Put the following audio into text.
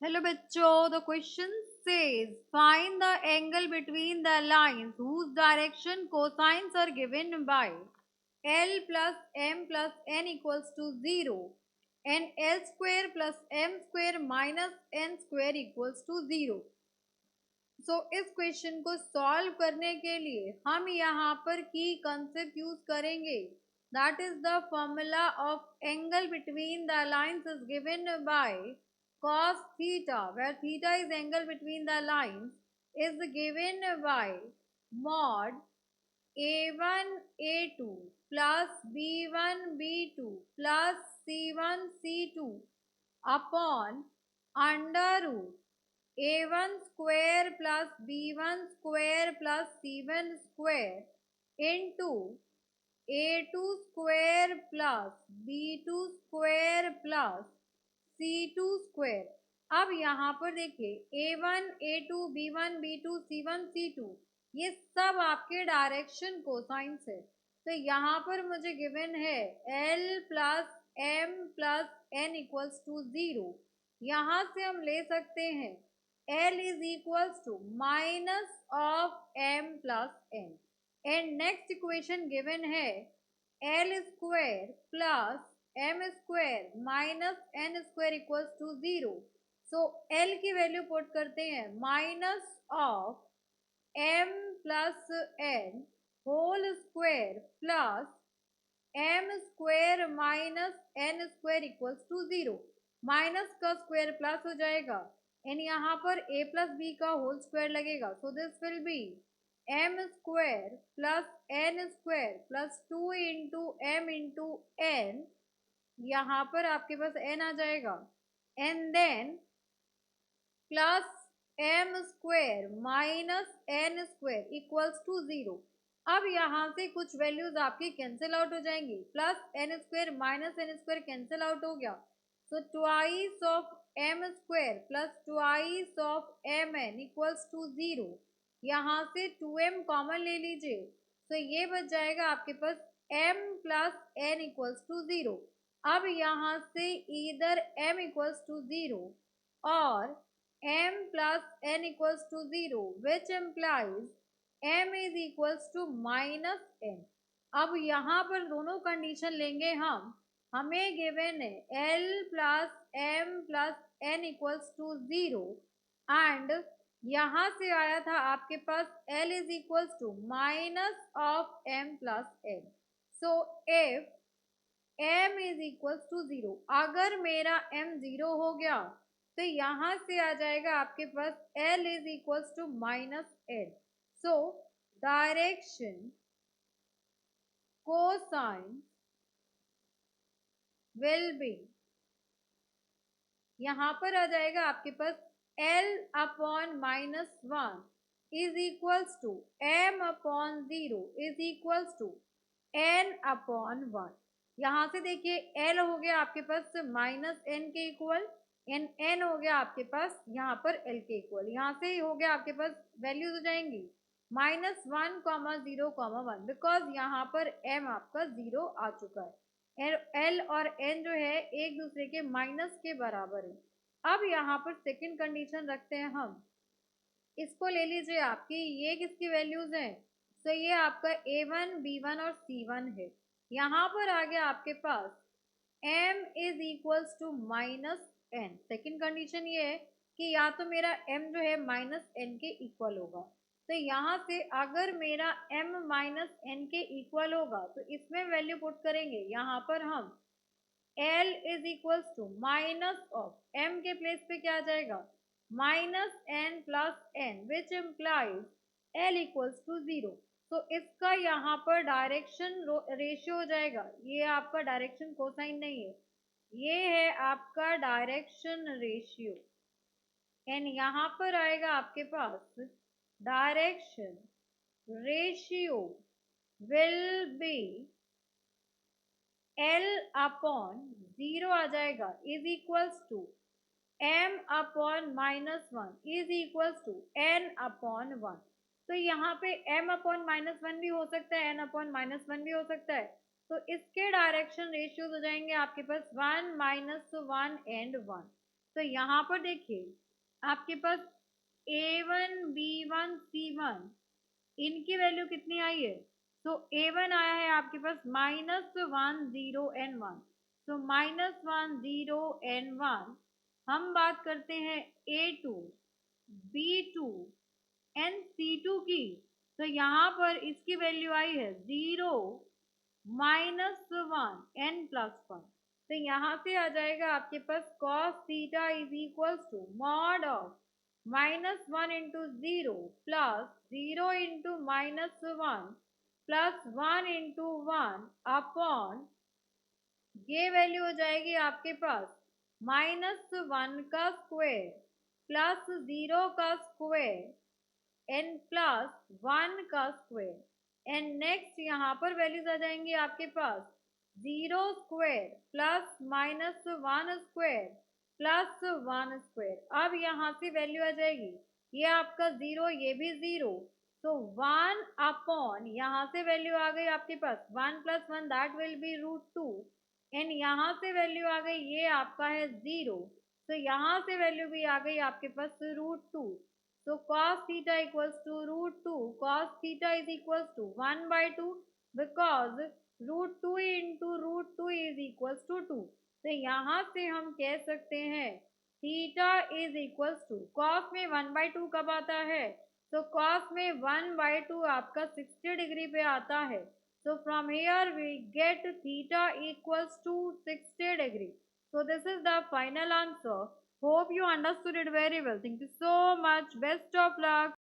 Hello बच्चों, the question says find the angle between the lines whose direction cosines are given by L plus M plus N equals to 0 and L square plus M square minus N square equals to 0. इस question को solve करने के लिए हम यहाँ पर की concept use करेंगे. That is the formula of angle between the lines is given by cos theta, where theta is angle between the lines, is given by mod a1 a2 plus b1 b2 plus c1 c2 upon under root a1 square plus b1 square plus c1 square into a2 square plus b2 square plus c2 square. अब यहाँ पर देखिए a1 a2 b1 b2 c1 c2 ये सब आपके direction cosines है. तो यहाँ पर मुझे गिवन है l plus m plus n equals to 0. यहाँ से हम ले सकते हैं l is equals to minus of m plus n. And next equation given है l square plus m square minus n square equals to 0. So L की value put करते हैं minus of m plus n whole square plus m square minus n square equals to 0. Minus का square plus हो जाएगा and यहाँ पर a प्लस b का होल स्क्वायर लगेगा. So this will be m square plus n square plus 2 into m into n. यहाँ पर आपके पास n आ जाएगा and then plus m square minus n square equals to 0. अब यहाँ से कुछ वैल्यूज आपकी कैंसिल आउट हो जाएंगी. Plus n square minus n square cancel out हो गया. So twice of m square plus twice of mn equals to 0. यहाँ से 2m कॉमन ले लीजिए. तो ये बच जाएगा आपके पास m plus n equals to 0. अब यहाँ से इधर m इक्वल्स टू 0 और m plus n equals to 0 which implies m is equals to minus n. अब यहाँ पर दोनों कंडीशन लेंगे हम. हमें गिवन है l plus m plus n equals to 0 and यहाँ से आया था आपके पास l is equals to minus of m plus n. So if m is equals to 0, अगर मेरा m 0 हो गया तो यहाँ से आ जाएगा आपके पास l is equals to minus n. So direction cosine will be, यहाँ पर आ जाएगा आपके पास l upon minus 1 is equals to m upon 0 is equals to n upon 1. यहाँ से देखिए l हो गया आपके पास माइनस n के इक्वल एंड n हो गया आपके पास यहाँ पर l के इक्वल. यहाँ से हो गया आपके पास वैल्यूज हो जाएंगी माइनस 1 कॉमा 0 कॉमा 1 बिकॉज यहाँ पर m आपका 0 आ चुका है. l और n जो है एक दूसरे के माइनस के बराबर है. अब यहाँ पर सेकंड कंडीशन रखते हैं हम. इसको ले लीजिए आपकी ये किसकी वैल्यूज हैं. तो ये आपका a1 b1 और c1 है. यहाँ पर आ गया आपके पास m is equals to minus n. Second condition ये है कि या तो मेरा m जो है माइनस n के इक्वल होगा. तो यहाँ से अगर मेरा m माइनस n के इक्वल होगा तो इसमें वैल्यू पुट करेंगे. यहाँ पर हम l is equals to minus of m के प्लेस पे क्या आ जाएगा minus n plus n which implies l equals to 0. तो इसका यहाँ पर डायरेक्शन रेशियो हो जाएगा. ये आपका डायरेक्शन कोसाइन नहीं है, ये है आपका डायरेक्शन रेशियो. एंड यहाँ पर आएगा आपके पास direction ratio will be l upon 0 आ जाएगा is equals to m upon minus 1 is equals to n upon 1. तो यहाँ पे m अपॉन माइनस 1 भी हो सकता है, n अपॉन माइनस 1 भी हो सकता है. तो इसके डायरेक्शन रेशियोज हो जाएंगे आपके पास 1 माइनस 1 एंड 1. तो यहाँ पर देखिए आपके पास A1, B1, C1 इनकी वैल्यू कितनी आई है? तो A1 आया है आपके पास -10 n1, तो -10 n1। हम बात करते हैं A2, B2 एंड C2 की, तो यहाँ पर इसकी वैल्यू आई है 0, -1 n+1। तो यहाँ से आ जाएगा आपके पास cos theta is equals to mod of -1 × 0 plus 0 × -1 plus 1 × 1 upon, ये वैल्यू हो जाएगी आपके पास -1 का स्क्वायर प्लस 0 का स्क्वायर n प्लस 1 का स्क्वायर। एंड नेक्स्ट यहाँ पर वैल्यूज आ जाएंगी आपके पास 0 square plus -1 square plus 1 square. अब यहाँ से वैल्यू आ जाएगी, ये आपका 0, ये भी 0, तो 1 अपॉन, यहाँ से वैल्यू आ गई आपके पास 1 + 1 दैट विल बी √2। एंड यहाँ से वैल्यू आ गई, ये आपका है 0, तो यहाँ से वैल्यू भी आ गई आपके पास √2। So cos theta equals to √2. Cos theta is equals to 1/2 because √2 into √2 is equals to 2. तो यहाँ से हम कह सकते हैं theta is equals to, cos में 1/2 कब आता है? तो कॉस में 1/2 आपका 60 डिग्री पे आता है। So from here we get theta equals to 60 degree. So this is the final answer. Hope you understood it very well. Thank you so much. Best of luck.